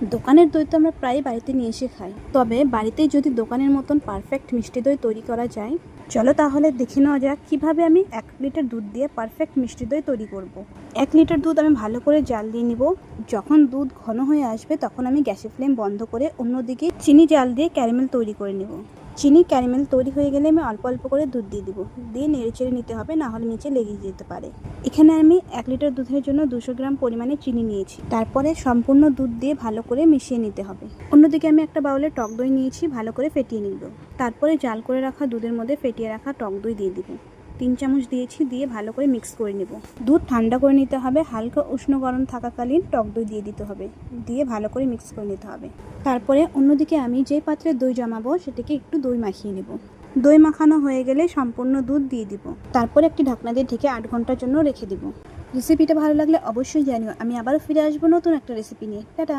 দোকানের দই তো আমরা প্রায় বাড়িতে নিয়ে এসে খাই, তবে বাড়িতেই যদি দোকানের মতন পারফেক্ট মিষ্টি দই তৈরি করা যায়, চলো তাহলে দেখে নেওয়া যাক কীভাবে আমি 1 লিটার দুধ দিয়ে পারফেক্ট মিষ্টি দই তৈরি করব। 1 লিটার দুধ আমি ভালো করে জাল দিয়ে নিব। যখন দুধ ঘন হয়ে আসবে তখন আমি গ্যাসের ফ্লেম বন্ধ করে অন্যদিকে চিনি জাল দিয়ে ক্যারামেল তৈরি করে নেব। চিনি ক্যারামেল তৈরি হয়ে গেলে আমি অল্প অল্প করে দুধ দিয়ে দিব, দিয়ে নেড়ে চেড়ে নিতে হবে, না হলে নিচে লেগে যেতে পারে। এখানে আমি 1 লিটার দুধের জন্য 200 গ্রাম পরিমাণে চিনি নিয়েছি। তারপরে সম্পূর্ণ দুধ দিয়ে ভালো করে মিশিয়ে নিতে হবে। অন্যদিকে আমি একটা বাউলে টক দই নিয়েছি, ভালো করে ফেটিয়ে নিব। তারপরে জাল করে রাখা দুধের মধ্যে ফেটিয়ে রাখা টক দই দিয়ে দিব। 3 চামচ দিয়েছি, দিয়ে ভালো করে মিক্স করে নেব। দুধ ঠান্ডা করে নিতে হবে, হালকা উষ্ণ গরম থাকাকালীন টক দই দিয়ে দিতে হবে, দিয়ে ভালো করে মিক্স করে নিতে হবে। তারপরে অন্যদিকে আমি যে পাত্রে দই জমাবো সেটাকে একটু দই মাখিয়ে নেব। দই মাখানো হয়ে গেলে সম্পূর্ণ দুধ দিয়ে দিব। তারপরে একটি ঢাকনা দিয়ে ঢেকে 8 ঘন্টার জন্য রেখে দিব। রেসিপিটা ভালো লাগলে অবশ্যই জানিও। আমি আবারও ফিরে আসবো নতুন একটা রেসিপি নিয়ে। টাটা।